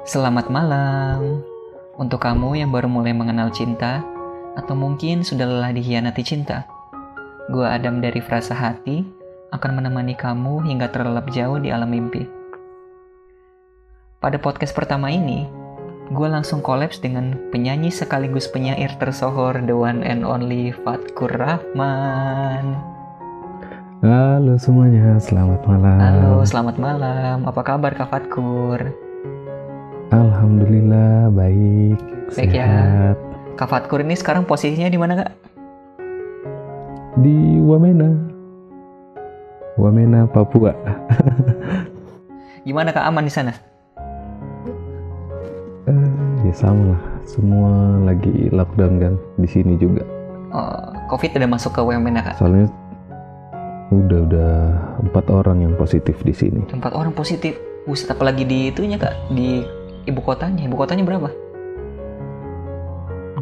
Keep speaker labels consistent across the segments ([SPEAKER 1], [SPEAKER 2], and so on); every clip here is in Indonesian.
[SPEAKER 1] Selamat malam untuk kamu yang baru mulai mengenal cinta atau mungkin sudah lelah dikhianati cinta. Gua Adam dari Frasa Hati akan menemani kamu hingga terlelap jauh di alam mimpi. Pada podcast pertama ini, gue langsung kolaps dengan penyanyi sekaligus penyair tersohor the one and only Fatkur Rahman.
[SPEAKER 2] Halo semuanya, selamat malam.
[SPEAKER 1] Halo, selamat malam. Apa kabar Kak Fatkur?
[SPEAKER 2] Alhamdulillah baik,
[SPEAKER 1] Baik ya.
[SPEAKER 2] sehat.
[SPEAKER 1] Kak Fatkur ini sekarang posisinya di mana Kak?
[SPEAKER 2] Di Wamena, Papua.
[SPEAKER 1] Gimana Kak, aman di sana?
[SPEAKER 2] Ya sama lah, semua lagi lockdown kan di sini juga.
[SPEAKER 1] Covid udah masuk ke Wamena Kak?
[SPEAKER 2] Soalnya udah 4 orang yang positif di sini.
[SPEAKER 1] 4 orang positif. Buset, apalagi di itunya Kak, di ibu kotanya. Ibu kotanya berapa?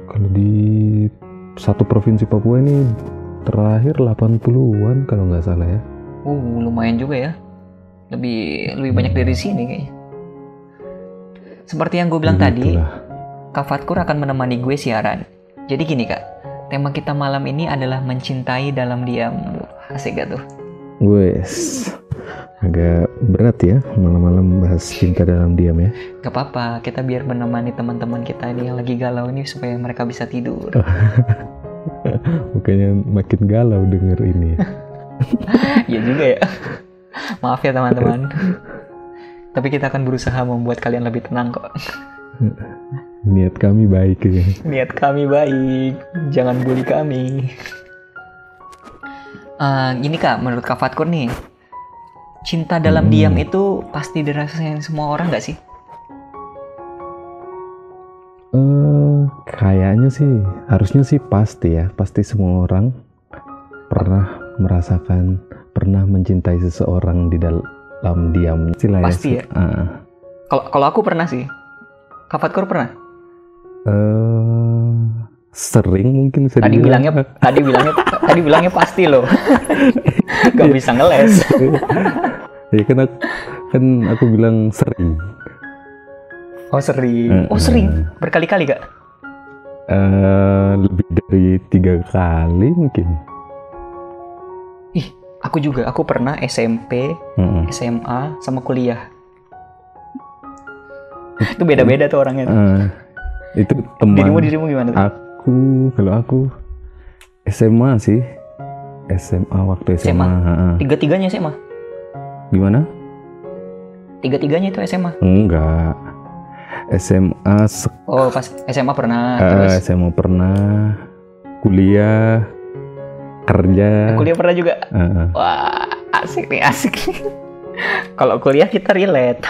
[SPEAKER 2] Kalau di satu provinsi Papua ini terakhir 80-an kalau nggak salah ya.
[SPEAKER 1] Lumayan juga ya. Lebih banyak dari sini kayaknya. Seperti yang gue bilang tadi, Kak Fatkur akan menemani gue siaran. Jadi gini Kak, tema kita malam ini adalah mencintai dalam diam. Asik gak tuh?
[SPEAKER 2] Wes, agak berat ya malam-malam bahas cinta dalam diam ya.
[SPEAKER 1] Gak apa-apa, kita biar menemani teman-teman kita ini yang lagi galau ini supaya mereka bisa tidur.
[SPEAKER 2] Bukannya makin galau denger ini ya.
[SPEAKER 1] Iya juga ya. Maaf ya teman-teman. Tapi kita akan berusaha membuat kalian lebih tenang kok.
[SPEAKER 2] Niat kami baik ya.
[SPEAKER 1] Niat kami baik, jangan bully kami. Gini Kak, menurut Kak Fatkur nih, cinta dalam diam itu pasti dirasain semua orang gak sih?
[SPEAKER 2] Kayaknya sih, harusnya sih pasti ya. Pasti semua orang pernah merasakan, pernah mencintai seseorang di dalam diam.
[SPEAKER 1] Pasti ya? Kalau aku pernah sih. Kak Fatkur pernah?
[SPEAKER 2] Sering mungkin bisa
[SPEAKER 1] tadi bilangnya pasti loh. Gak bisa ngeles.
[SPEAKER 2] Ya kan aku bilang sering.
[SPEAKER 1] Oh sering. Sering berkali-kali Kak?
[SPEAKER 2] Lebih dari 3 kali mungkin.
[SPEAKER 1] Aku juga. Aku pernah SMP, SMA, sama kuliah. Itu beda-beda tuh orangnya tuh.
[SPEAKER 2] Itu teman.
[SPEAKER 1] Dirimu gimana tuh?
[SPEAKER 2] Kalau aku SMA sih. SMA waktu SMA.
[SPEAKER 1] Tiga-tiganya SMA?
[SPEAKER 2] Gimana?
[SPEAKER 1] Tiga-tiganya itu SMA?
[SPEAKER 2] Enggak. SMA.
[SPEAKER 1] Pas SMA pernah. Terus?
[SPEAKER 2] SMA pernah. Kuliah. Kerja.
[SPEAKER 1] Kuliah pernah juga? Wah, asik nih. Kalau kuliah kita relate.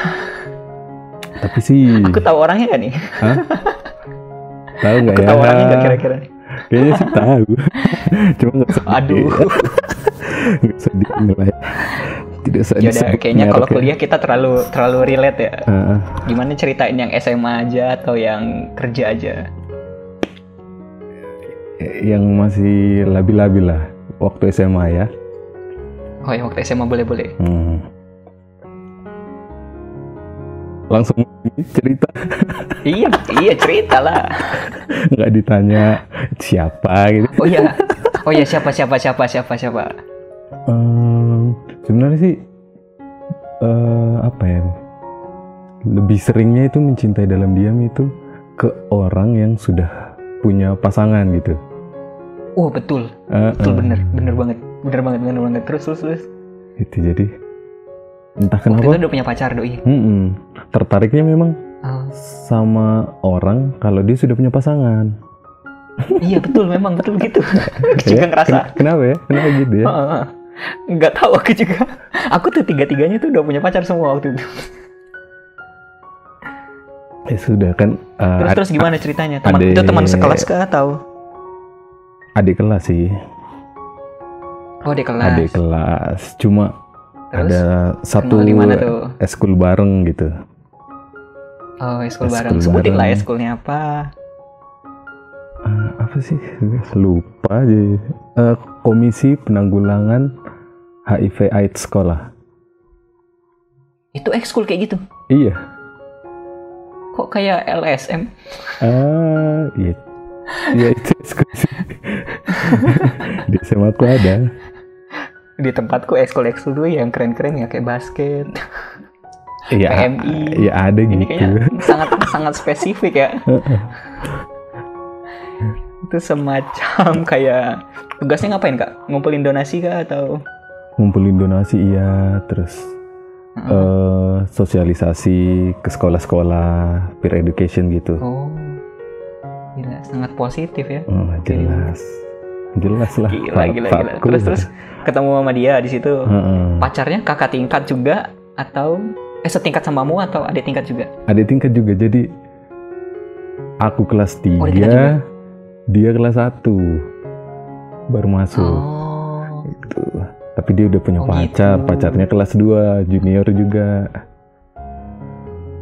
[SPEAKER 2] Tapi sih.
[SPEAKER 1] Aku tahu orangnya kan nih?
[SPEAKER 2] Hah? Tahu nggak ya?
[SPEAKER 1] Aku tahu orangnya nggak kira-kira?
[SPEAKER 2] Kayaknya sih tahu. Cuma nggak sedih.
[SPEAKER 1] Aduh.
[SPEAKER 2] Nggak sedih nilai. Tidak sedih.
[SPEAKER 1] Yaudah, kayaknya kalau kuliah kita terlalu relate ya. Gimana ceritain yang SMA aja atau yang kerja aja?
[SPEAKER 2] Yang masih labil-labil lah waktu SMA ya.
[SPEAKER 1] Oh ya, waktu SMA boleh.
[SPEAKER 2] Langsung cerita.
[SPEAKER 1] Iya cerita lah.
[SPEAKER 2] Nggak ditanya siapa gitu.
[SPEAKER 1] Oh iya siapa.
[SPEAKER 2] Sebenarnya sih apa ya? Lebih seringnya itu mencintai dalam diam itu ke orang yang sudah punya pasangan gitu.
[SPEAKER 1] Oh betul. Betul bener banget. Terus.
[SPEAKER 2] Itu jadi entah kenapa.
[SPEAKER 1] Waktu itu udah punya pacar doi.
[SPEAKER 2] Tertariknya memang sama orang kalau dia sudah punya pasangan.
[SPEAKER 1] Iya betul, memang betul gitu. Aku juga ngerasa.
[SPEAKER 2] Kenapa gitu ya?
[SPEAKER 1] Nggak tahu aku juga. Aku tuh tiga-tiganya tuh udah punya pacar semua waktu itu.
[SPEAKER 2] Ya sudah kan.
[SPEAKER 1] Terus gimana ceritanya? Itu teman sekelas kah atau?
[SPEAKER 2] Adik kelas sih.
[SPEAKER 1] Oh adik kelas.
[SPEAKER 2] Adik kelas. Cuma
[SPEAKER 1] terus,
[SPEAKER 2] ada satu eskul bareng gitu.
[SPEAKER 1] Oh eskul bareng. Sebutin lah eskulnya apa?
[SPEAKER 2] Apa sih? Lupa aja. Komisi Penanggulangan HIV/AIDS sekolah.
[SPEAKER 1] Itu ekskul kayak gitu?
[SPEAKER 2] Iya.
[SPEAKER 1] Kok kayak LSM?
[SPEAKER 2] Iya. Iya itu ekskul. Di SMA aku ada.
[SPEAKER 1] Di tempatku ekskul tuh yang keren-keren ya kayak basket,
[SPEAKER 2] Iya.
[SPEAKER 1] PMI.
[SPEAKER 2] Iya ada
[SPEAKER 1] Ini
[SPEAKER 2] gitu.
[SPEAKER 1] kayaknya sangat spesifik ya. Itu semacam kayak tugasnya ngapain kak? Ngumpulin donasi kah atau?
[SPEAKER 2] Ngumpulin donasi iya, terus sosialisasi ke sekolah-sekolah, peer education gitu.
[SPEAKER 1] Oh, gila, sangat positif ya.
[SPEAKER 2] Jelas lah.
[SPEAKER 1] Gila. Terus ketemu sama dia di situ. Pacarnya kakak tingkat juga atau setingkat samamu atau adik tingkat juga?
[SPEAKER 2] Adik tingkat juga, jadi aku kelas 3, dia kelas 1 baru masuk. Gitu. Tapi dia udah punya pacar, gitu. Pacarnya kelas 2, junior juga.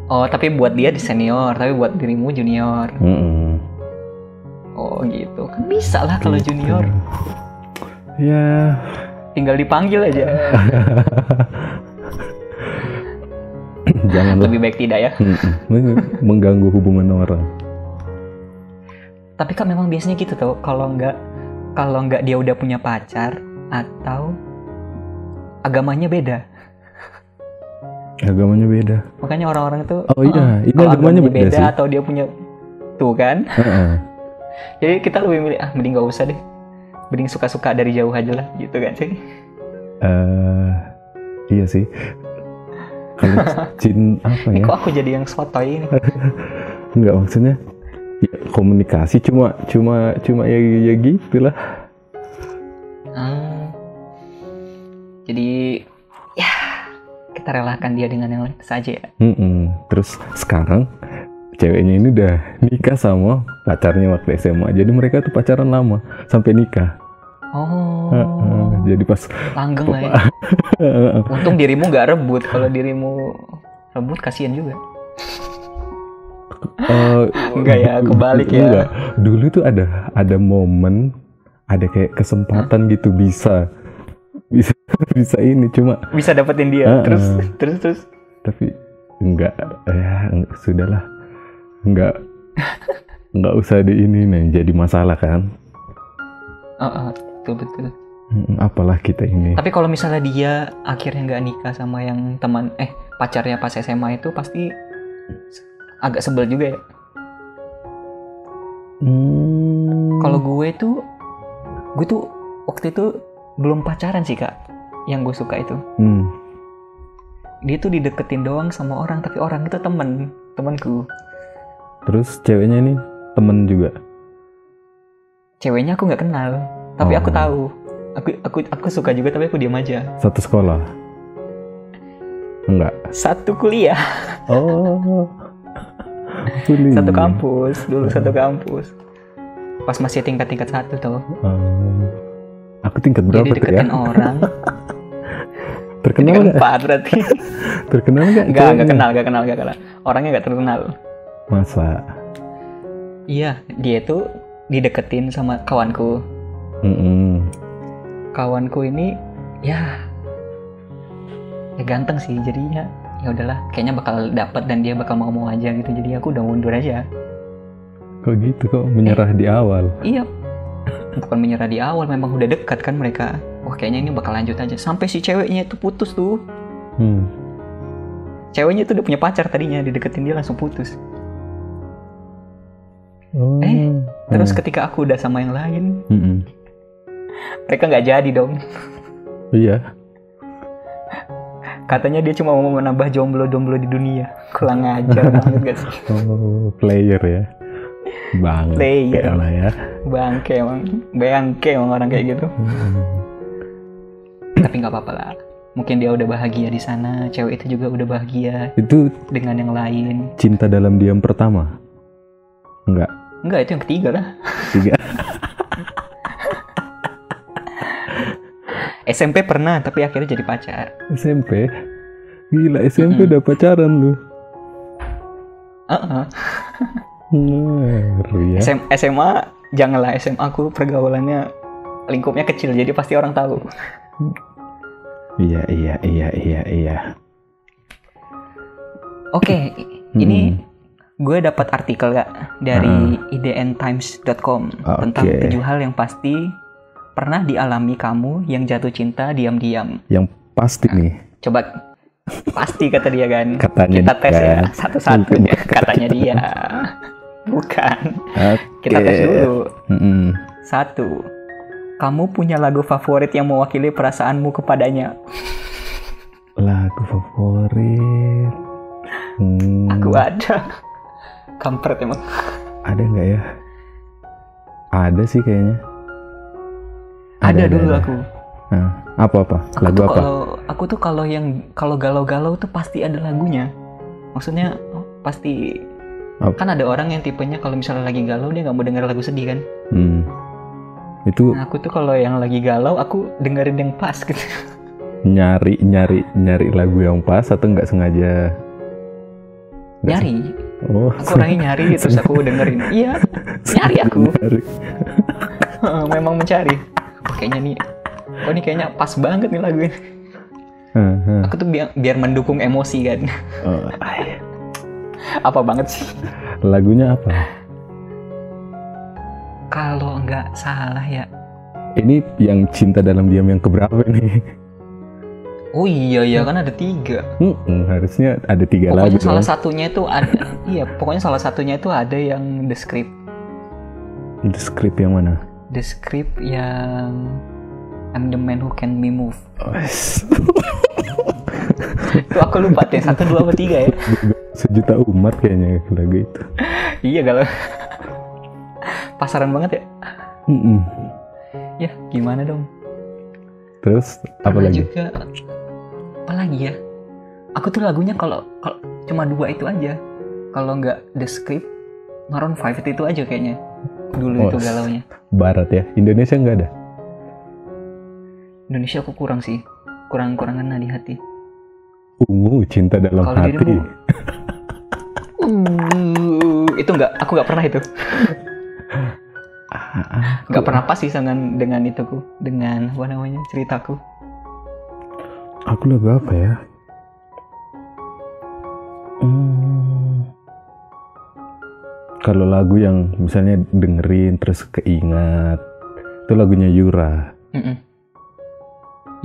[SPEAKER 1] Oh, tapi buat dia di senior, tapi buat dirimu junior. Oh gitu, kan bisa lah kalau gitu. Junior.
[SPEAKER 2] Ya.
[SPEAKER 1] Tinggal dipanggil aja.
[SPEAKER 2] Jangan.
[SPEAKER 1] Lebih baik tidak ya.
[SPEAKER 2] Mengganggu hubungan orang.
[SPEAKER 1] Tapi kan memang biasanya gitu tuh, kalau nggak dia udah punya pacar atau agamanya beda.
[SPEAKER 2] Agamanya beda.
[SPEAKER 1] Makanya orang-orang itu
[SPEAKER 2] ini agamanya beda sih.
[SPEAKER 1] Atau dia punya tuh kan. Jadi kita lebih milih mending gak usah deh. Mending suka-suka dari jauh aja lah gitu kan sih.
[SPEAKER 2] Iya sih. Kalau apa ya?
[SPEAKER 1] Kok aku jadi yang sotoy ini?
[SPEAKER 2] Enggak, maksudnya ya, komunikasi cuma ya gitulah.
[SPEAKER 1] Jadi ya kita relakan dia dengan yang lain saja ya.
[SPEAKER 2] Terus sekarang ceweknya ini udah nikah sama pacarnya waktu SMA. Jadi mereka tuh pacaran lama sampai nikah. Jadi pas
[SPEAKER 1] langgeng lah ya. Untung dirimu nggak rebut. Kalau dirimu rebut kasihan juga. Enggak ya, kebalik ya.
[SPEAKER 2] Enggak. Dulu tuh ada momen, ada kayak kesempatan gitu bisa ini, cuma
[SPEAKER 1] bisa dapetin dia. Terus. Tapi
[SPEAKER 2] enggak, sudahlah. Enggak usah di ini nih, jadi masalah kan.
[SPEAKER 1] Betul.
[SPEAKER 2] Apalah kita ini.
[SPEAKER 1] Tapi kalau misalnya dia akhirnya nggak nikah sama yang pacarnya pas SMA itu pasti agak sebel juga ya. Kalau gue tuh waktu itu belum pacaran sih kak, yang gue suka itu. Dia tuh dideketin doang sama orang, tapi orang itu temanku. Terus
[SPEAKER 2] ceweknya ini temen juga?
[SPEAKER 1] Ceweknya aku nggak kenal, tapi aku tahu. Aku suka juga, tapi aku diam aja.
[SPEAKER 2] Satu sekolah? Enggak.
[SPEAKER 1] Satu kuliah.
[SPEAKER 2] Kuliah.
[SPEAKER 1] Satu kampus. Pas masih tingkat 1 tau.
[SPEAKER 2] Aku tingkat berapa tuh ya? Jadi
[SPEAKER 1] deketin orang.
[SPEAKER 2] Terkenal nggak?
[SPEAKER 1] 4 berarti.
[SPEAKER 2] Terkenal nggak?
[SPEAKER 1] Nggak kenal. Orangnya nggak terkenal.
[SPEAKER 2] Masa?
[SPEAKER 1] Iya, dia tuh dideketin sama kawanku. Kawanku ini ya ganteng sih, jadinya ya udahlah, kayaknya bakal dapat dan dia bakal mau aja gitu. Jadi aku udah mundur aja.
[SPEAKER 2] Kok gitu, kok menyerah di awal?
[SPEAKER 1] Iya, bukan menyerah di awal, memang udah dekat kan mereka. Wah kayaknya ini bakal lanjut aja. Sampai si ceweknya itu putus tuh. Ceweknya itu udah punya pacar tadinya, dideketin dia langsung putus. Terus ketika aku udah sama yang lain, mereka nggak jadi dong.
[SPEAKER 2] Iya.
[SPEAKER 1] Katanya dia cuma mau menambah jomblo di dunia. Kurang ajar banget gak sih?
[SPEAKER 2] Player ya. Bangke lah ya.
[SPEAKER 1] Bangke emang orang kayak gitu. Tapi nggak apa-apa lah. Mungkin dia udah bahagia di sana. Cewek itu juga udah bahagia.
[SPEAKER 2] Itu
[SPEAKER 1] dengan yang lain.
[SPEAKER 2] Cinta dalam diam pertama? Enggak,
[SPEAKER 1] itu yang ketiga lah.
[SPEAKER 2] 3.
[SPEAKER 1] SMP pernah, tapi akhirnya jadi pacar.
[SPEAKER 2] SMP? Gila, SMP udah pacaran lu? Ngeri ya.
[SPEAKER 1] SMA, janganlah. SMA aku pergaulannya, lingkupnya kecil, jadi pasti orang tahu.
[SPEAKER 2] Iya.
[SPEAKER 1] Oke, ini gue dapat artikel gak dari idntimes.com tentang 7 hal yang pasti pernah dialami kamu yang jatuh cinta diam-diam.
[SPEAKER 2] Yang pasti nih.
[SPEAKER 1] Coba pasti kata dia kan.
[SPEAKER 2] Katanya
[SPEAKER 1] kita tes
[SPEAKER 2] kan.
[SPEAKER 1] Ya satu-satu ya. Katanya dia. Bukan. Kita tes dulu. 1. Kamu punya lagu favorit yang mewakili perasaanmu kepadanya?
[SPEAKER 2] Lagu favorit.
[SPEAKER 1] Aku ada. Kampret emang.
[SPEAKER 2] Ada nggak ya? Ada sih kayaknya.
[SPEAKER 1] Ada dulu aku.
[SPEAKER 2] Nah, apa? Lagu apa?
[SPEAKER 1] Aku tuh kalau galau-galau tuh pasti ada lagunya. Maksudnya pasti. Kan ada orang yang tipenya kalau misalnya lagi galau dia nggak mau denger lagu sedih kan?
[SPEAKER 2] Itu.
[SPEAKER 1] Nah, aku tuh kalau yang lagi galau aku dengerin yang pas gitu.
[SPEAKER 2] Nyari lagu yang pas atau nggak sengaja?
[SPEAKER 1] Nyari. Aku orangnya nyari terus aku dengerin. Iya, nyari aku. Memang mencari. Kayaknya kayaknya pas banget nih lagu ini. Aku tuh biar mendukung emosi kan. Apa banget sih?
[SPEAKER 2] Lagunya apa?
[SPEAKER 1] Kalau nggak salah ya. Ini
[SPEAKER 2] yang Cinta Dalam Diam yang keberapa nih?
[SPEAKER 1] Oh iya kan ada 3.
[SPEAKER 2] Harusnya ada 3 lagu.
[SPEAKER 1] Pokoknya salah satunya itu ada. Iya, pokoknya salah satunya itu ada yang The Script.
[SPEAKER 2] The Script yang mana?
[SPEAKER 1] The Script yang I'm the Man Who Can Be Moved. Itu aku lupa deh, 1, 2, atau 3 ya.
[SPEAKER 2] Sejuta umat kayaknya lagu itu.
[SPEAKER 1] Iya kalau pasaran banget ya. Ya gimana dong.
[SPEAKER 2] Terus apa lagi?
[SPEAKER 1] Apa lagi ya? Aku tuh lagunya kalau cuma 2 itu aja. Kalau nggak The Script, Maroon 5 itu aja kayaknya. Dulu itu galaunya.
[SPEAKER 2] Barat ya? Indonesia nggak ada?
[SPEAKER 1] Indonesia aku kurang sih. Kurang-kurangan di hati.
[SPEAKER 2] Ungu Cinta Dalam
[SPEAKER 1] Kalo
[SPEAKER 2] Hati.
[SPEAKER 1] Itu aku nggak pernah itu. Nggak pernah pas sih dengan ituku, dengan apa namanya ceritaku.
[SPEAKER 2] Aku lagu apa ya? Kalau lagu yang misalnya dengerin terus keingat, itu lagunya Yura.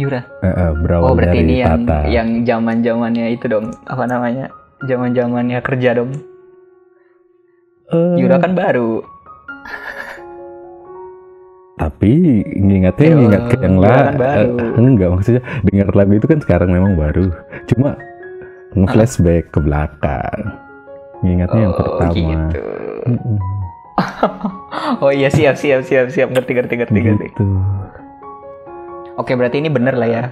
[SPEAKER 1] Yura.
[SPEAKER 2] Berawal
[SPEAKER 1] berarti
[SPEAKER 2] dari
[SPEAKER 1] ini
[SPEAKER 2] Tata.
[SPEAKER 1] yang zaman-zamannya itu dong, apa namanya? Zaman-zamannya kerja dong. Yura kan baru.
[SPEAKER 2] Tapi ngingat ke yang enggak, maksudnya dengar lagu itu kan sekarang memang baru. Cuma nge-flashback ke belakang. Ngingatnya yang pertama. Gitu.
[SPEAKER 1] Oh iya, siap. Ngerti.
[SPEAKER 2] Gitu.
[SPEAKER 1] Oke, berarti ini bener lah ya.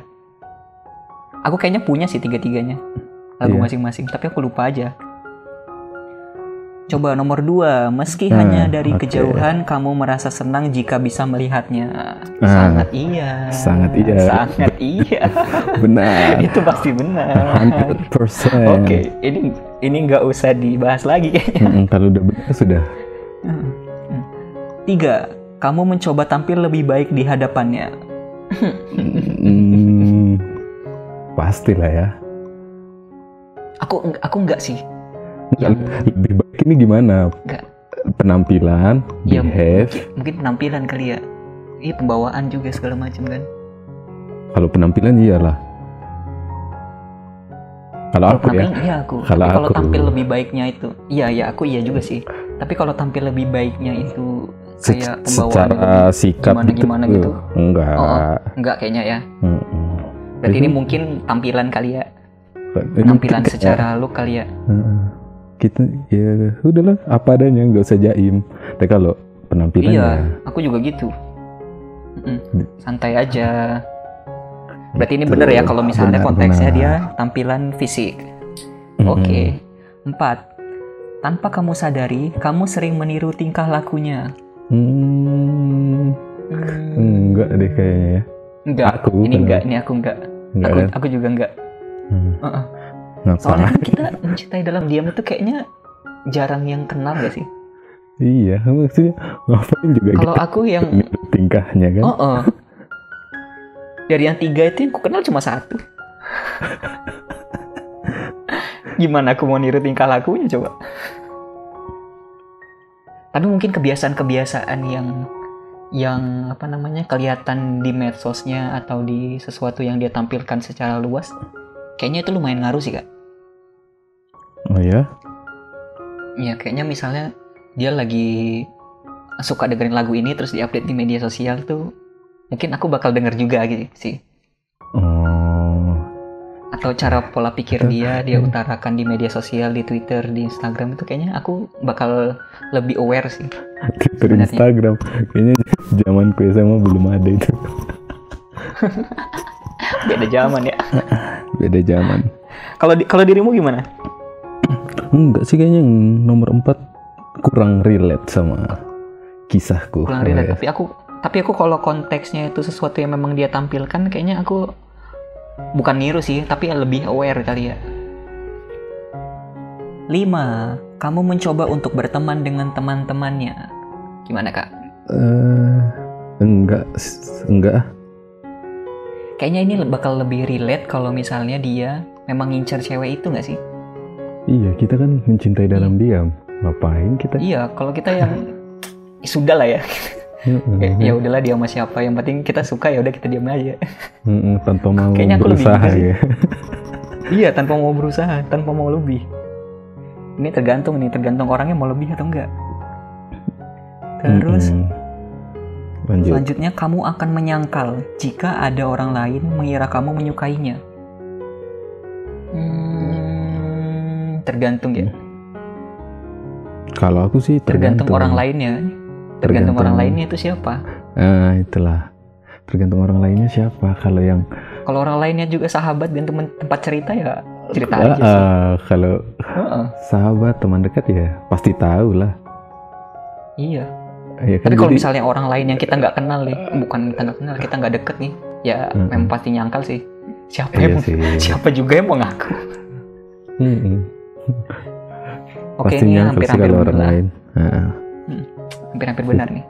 [SPEAKER 1] Aku kayaknya punya sih 3-3-nya. Lagu masing-masing, tapi aku lupa aja. Coba nomor 2. Meski hanya dari kejauhan, kamu merasa senang jika bisa melihatnya. Sangat iya.
[SPEAKER 2] Benar.
[SPEAKER 1] Itu pasti benar.
[SPEAKER 2] 100%.
[SPEAKER 1] Oke, ini nggak usah dibahas lagi kayaknya.
[SPEAKER 2] Kalau udah benar sudah.
[SPEAKER 1] 3. Kamu mencoba tampil lebih baik di hadapannya.
[SPEAKER 2] Pastilah ya.
[SPEAKER 1] Aku enggak sih.
[SPEAKER 2] Lebih baik ini gimana?
[SPEAKER 1] Enggak.
[SPEAKER 2] Penampilan, behave.
[SPEAKER 1] Mungkin penampilan kali ya. Iya, pembawaan juga segala macam kan.
[SPEAKER 2] Kalau penampilan iyalah. Kalau aku ya.
[SPEAKER 1] Iya aku. Kalau tampil lebih baiknya itu, iya aku iya juga sih. Tapi kalau tampil lebih baiknya itu kayak pembawaan
[SPEAKER 2] secara sikap
[SPEAKER 1] gimana gitu.
[SPEAKER 2] Enggak
[SPEAKER 1] kayaknya ya. Berarti ini mungkin tampilan kali ya. Penampilan secara look kali ya.
[SPEAKER 2] Kita ya udahlah apa adanya, nggak usah jaim. Tapi kalau penampilan
[SPEAKER 1] aku juga gitu. Santai aja. Berarti ini bener ya kalau misalnya konteksnya dia tampilan fisik. Oke. 4. Tanpa kamu sadari, kamu sering meniru tingkah lakunya.
[SPEAKER 2] Enggak deh kayaknya ya.
[SPEAKER 1] Enggak. Ini aku enggak. Aku juga enggak. Soalnya kan kita mencintai dalam diam itu kayaknya jarang yang kenal gak sih?
[SPEAKER 2] Iya, maksudnya ngapain juga
[SPEAKER 1] kalau aku yang
[SPEAKER 2] tingkahnya kan?
[SPEAKER 1] Dari yang 3 itu yang aku kenal cuma 1. Gimana aku mau niru tingkah lakunya coba? Tapi mungkin kebiasaan-kebiasaan yang apa namanya kelihatan di medsosnya atau di sesuatu yang dia tampilkan secara luas, kayaknya itu lumayan ngaruh sih Kak.
[SPEAKER 2] Oh ya?
[SPEAKER 1] Iya, kayaknya misalnya dia lagi suka dengerin lagu ini terus diupdate di media sosial tuh, mungkin aku bakal denger juga gitu sih.
[SPEAKER 2] Oh.
[SPEAKER 1] Atau cara pola pikir dia utarakan di media sosial, di Twitter, di Instagram itu kayaknya aku bakal lebih aware sih.
[SPEAKER 2] Twitter, Instagram, kayaknya zamanku SMA belum ada itu.
[SPEAKER 1] Beda zaman ya.
[SPEAKER 2] Beda zaman.
[SPEAKER 1] Kalau dirimu gimana?
[SPEAKER 2] Enggak sih, kayaknya yang nomor 4 kurang relate sama kisahku.
[SPEAKER 1] Kurang relate, tapi aku kalau konteksnya itu sesuatu yang memang dia tampilkan, kayaknya aku bukan niru sih, tapi lebih aware kali ya. 5. Kamu mencoba untuk berteman dengan teman-temannya. Gimana Kak?
[SPEAKER 2] Enggak.
[SPEAKER 1] Kayaknya ini bakal lebih relate kalau misalnya dia memang ngincar cewek itu nggak sih?
[SPEAKER 2] Iya, kita kan mencintai dalam diam. Ngapain kita?
[SPEAKER 1] Iya, kalau kita yang sudah lah ya. Ya udahlah dia sama siapa, yang penting kita suka, ya udah kita diam aja.
[SPEAKER 2] Tanpa mau
[SPEAKER 1] kayaknya aku
[SPEAKER 2] berusaha
[SPEAKER 1] lebih
[SPEAKER 2] ya.
[SPEAKER 1] Iya, tanpa mau berusaha, tanpa mau lebih. Ini tergantung orangnya mau lebih atau enggak. Terus selanjutnya, kamu akan menyangkal jika ada orang lain mengira kamu menyukainya. Tergantung ya.
[SPEAKER 2] Kalau aku sih tergantung
[SPEAKER 1] orang lainnya. Tergantung orang lainnya itu siapa?
[SPEAKER 2] Itulah. Tergantung orang lainnya siapa. Kalau
[SPEAKER 1] orang lainnya juga sahabat dan tempat cerita ya cerita aja sih.
[SPEAKER 2] Kalau sahabat, teman dekat ya pasti tahu lah.
[SPEAKER 1] Iya.
[SPEAKER 2] Ya kan.
[SPEAKER 1] Tapi kalau misalnya orang lain yang kita nggak kenal nih, bukan kita nggak kenal, kita nggak deket nih, ya memang pasti nyangkal sih. Siapa juga yang mau ngaku.
[SPEAKER 2] Oke, ini hampir-hampir orang lain.
[SPEAKER 1] Hampir-hampir benar nih.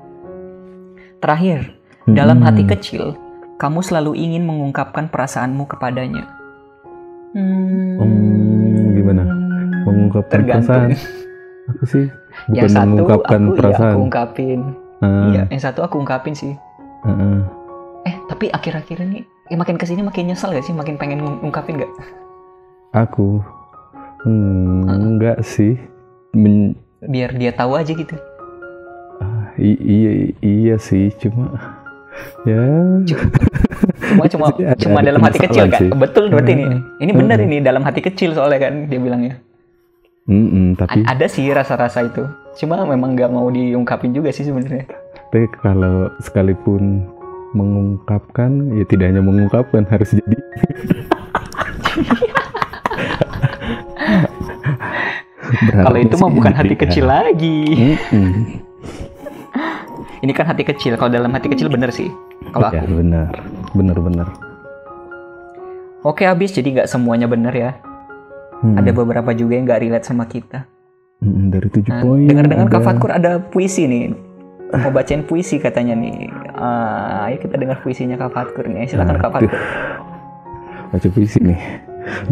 [SPEAKER 1] Terakhir, dalam hati kecil, kamu selalu ingin mengungkapkan perasaanmu kepadanya.
[SPEAKER 2] Gimana? Mengungkapkan perasaan? Aku sih bukan mengungkapkan perasaan.
[SPEAKER 1] Aku ungkapin. Iya, yang satu aku ungkapin sih. Tapi akhir-akhir ini, makin kesini makin nyesel gak sih? Makin pengen ngungkapin gak?
[SPEAKER 2] Aku? Enggak sih.
[SPEAKER 1] Biar dia tahu aja gitu.
[SPEAKER 2] Iya sih, cuma
[SPEAKER 1] cuma dalam hati kecil kan. Betul berarti ini benar, ini dalam hati kecil soalnya kan dia bilangnya.
[SPEAKER 2] Tapi
[SPEAKER 1] ada sih rasa-rasa itu, cuma memang nggak mau diungkapin juga sih sebenarnya.
[SPEAKER 2] Tapi kalau sekalipun mengungkapkan, ya tidak hanya mengungkapkan, harus jadi.
[SPEAKER 1] Kalau itu mah bukan hati kecil lagi. Ini kan hati kecil. Kalau dalam hati kecil bener sih. Kalau aku.
[SPEAKER 2] Bener.
[SPEAKER 1] Oke, habis. Jadi nggak semuanya bener ya. Ada beberapa juga yang nggak relate sama kita.
[SPEAKER 2] Dari 7 poin.
[SPEAKER 1] Dengar-dengar Kak Fatkur ada puisi nih. Mau bacain puisi katanya nih. Ayo kita dengar puisinya Kak Fatkur nih. Silakan Kak Fatkur.
[SPEAKER 2] Baca puisi nih.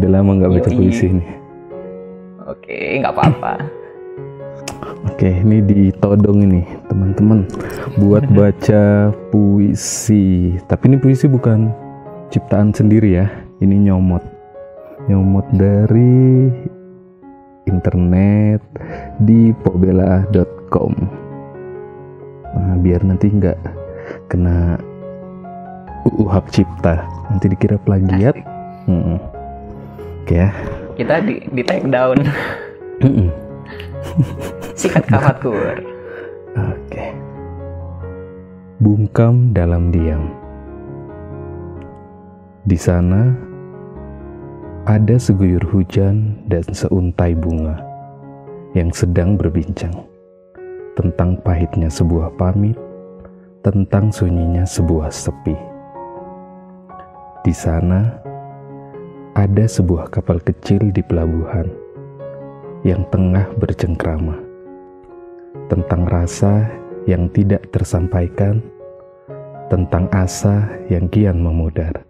[SPEAKER 2] Udah lama nggak baca puisi nih.
[SPEAKER 1] Oke, nggak apa-apa.
[SPEAKER 2] Oke, ini ditodong ini teman-teman buat baca puisi. Tapi ini puisi bukan ciptaan sendiri ya. Ini nyomot dari internet di pobela.com. Nah, biar nanti nggak kena UU hak cipta. Nanti dikira plagiat. Oke ya.
[SPEAKER 1] Kita di take down. Sikat Kak Fatkur.
[SPEAKER 2] Oke. Bungkam dalam diam. Di sana ada seguyur hujan dan seuntai bunga yang sedang berbincang tentang pahitnya sebuah pamit, tentang sunyinya sebuah sepi. Di sana ada sebuah kapal kecil di pelabuhan yang tengah bercengkrama tentang rasa yang tidak tersampaikan, tentang asa yang kian memudar.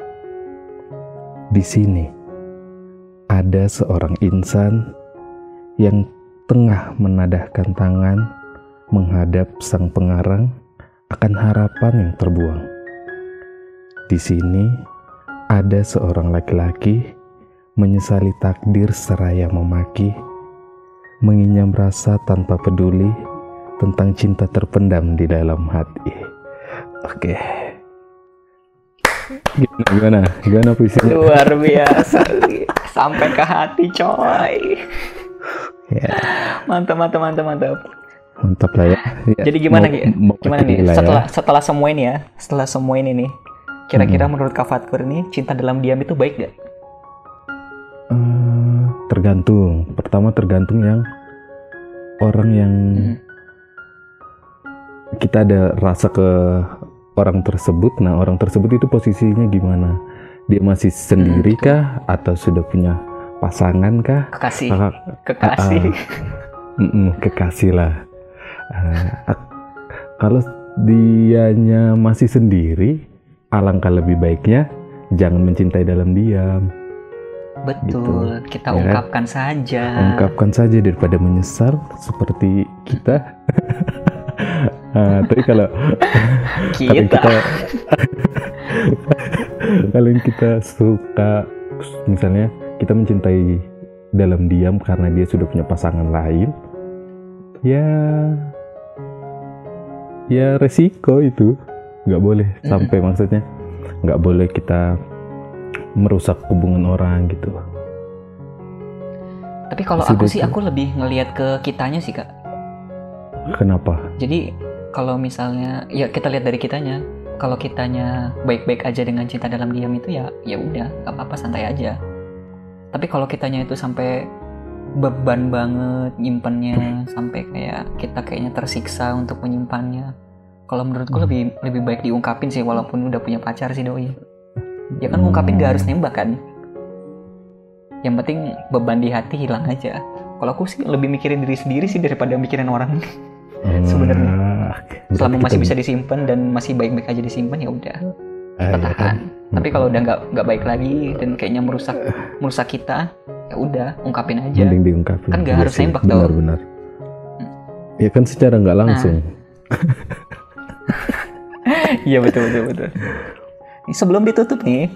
[SPEAKER 2] Di sini ada seorang insan yang tengah menadahkan tangan menghadap sang pengarang akan harapan yang terbuang. Di sini ada seorang laki-laki menyesali takdir seraya memaki, menginyam rasa tanpa peduli tentang cinta terpendam di dalam hati. Oke. Gimana puisinya?
[SPEAKER 1] Luar biasa sih. Sampai ke hati, coy.
[SPEAKER 2] Ya.
[SPEAKER 1] Mantap.
[SPEAKER 2] Mantap lah ya.
[SPEAKER 1] Jadi gimana nih?
[SPEAKER 2] Ya.
[SPEAKER 1] Setelah semua ini nih, kira-kira menurut Kak Fatkur nih, cinta dalam diam itu baik gak?
[SPEAKER 2] Tergantung. Pertama tergantung yang orang yang kita ada rasa ke orang tersebut. Nah, orang tersebut itu posisinya gimana? Dia masih sendiri kah? Atau sudah punya pasangan kah?
[SPEAKER 1] Kekasih.
[SPEAKER 2] Kekasih lah. Kalau dianya masih sendiri, alangkah lebih baiknya jangan mencintai dalam diam.
[SPEAKER 1] Betul, gitu. Kita ungkapkan saja.
[SPEAKER 2] Ungkapkan saja daripada menyesal seperti kita. Tapi kalau kita suka, misalnya kita mencintai dalam diam karena dia sudah punya pasangan lain, ya resiko itu nggak boleh sampai, maksudnya nggak boleh kita merusak hubungan orang gitu.
[SPEAKER 1] Tapi kalau aku lebih ngelihat ke kitanya sih, Kak.
[SPEAKER 2] Kenapa?
[SPEAKER 1] Jadi kalau misalnya ya kita lihat dari kitanya, kalau kitanya baik-baik aja dengan cinta dalam diam itu ya udah nggak apa-apa, santai aja. Tapi kalau kitanya itu sampai beban banget nyimpennya, sampai kayak kita kayaknya tersiksa untuk menyimpannya, kalau menurutku lebih baik diungkapin sih, walaupun udah punya pacar sih doi. Ya kan ngungkapin gak harus nembak kan, yang penting beban di hati hilang aja. Kalau aku sih lebih mikirin diri sendiri sih daripada mikirin orang. Sebenarnya selama masih bisa disimpan dan masih baik-baik aja disimpan, ya udah kita tahan. Tapi kalau udah nggak baik lagi dan kayaknya merusak kita, ya udah ungkapin aja.
[SPEAKER 2] Mending diungkapin.
[SPEAKER 1] Kan nggak harus nembak tau.
[SPEAKER 2] Benar. Ya kan secara nggak langsung.
[SPEAKER 1] Iya betul. Sebelum ditutup nih,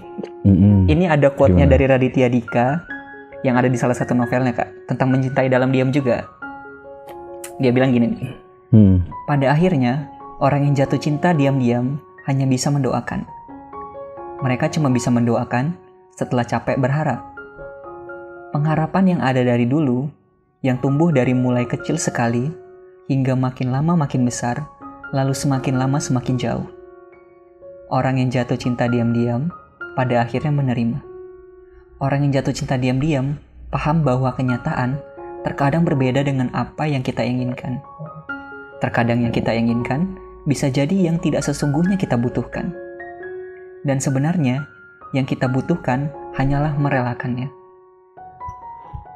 [SPEAKER 1] ini ada quote-nya dari Raditya Dika yang ada di salah satu novelnya, Kak, tentang mencintai dalam diam juga. Dia bilang gini nih. Pada akhirnya, orang yang jatuh cinta diam-diam hanya bisa mendoakan. Mereka cuma bisa mendoakan setelah capek berharap. Pengharapan yang ada dari dulu, yang tumbuh dari mulai kecil sekali, hingga makin lama makin besar, lalu semakin lama semakin jauh. Orang yang jatuh cinta diam-diam, pada akhirnya menerima. Orang yang jatuh cinta diam-diam, paham bahwa kenyataan terkadang berbeda dengan apa yang kita inginkan. Terkadang yang kita inginkan bisa jadi yang tidak sesungguhnya kita butuhkan. Dan sebenarnya, yang kita butuhkan hanyalah merelakannya.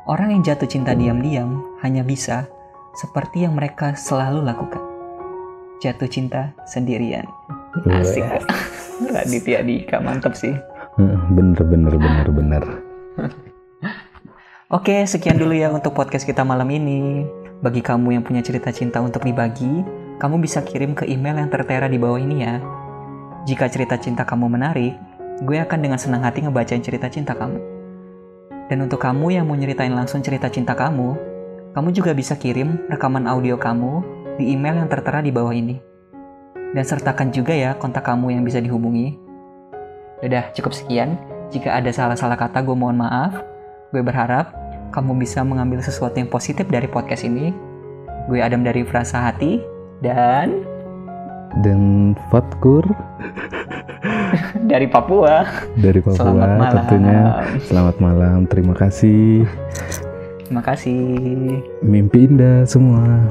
[SPEAKER 1] Orang yang jatuh cinta diam-diam hanya bisa seperti yang mereka selalu lakukan. Jatuh cinta sendirian. Asik. Raditya Dika, mantap sih. Bener. Oke, sekian dulu ya untuk podcast kita malam ini. Bagi kamu yang punya cerita cinta untuk dibagi, kamu bisa kirim ke email yang tertera di bawah ini ya. Jika cerita cinta kamu menarik, gue akan dengan senang hati ngebacain cerita cinta kamu. Dan untuk kamu yang mau nyeritain langsung cerita cinta kamu juga bisa kirim rekaman audio kamu di email yang tertera di bawah ini. Dan sertakan juga ya kontak kamu yang bisa dihubungi. Udah, cukup sekian. Jika ada salah-salah kata, gue mohon maaf. Gue berharap kamu bisa mengambil sesuatu yang positif dari podcast ini. Gue Adam dari Frasa Hati dan
[SPEAKER 2] Fatkur
[SPEAKER 1] dari Papua.
[SPEAKER 2] Selamat malam. Tentunya selamat malam. Terima kasih.
[SPEAKER 1] Mimpi
[SPEAKER 2] indah semua.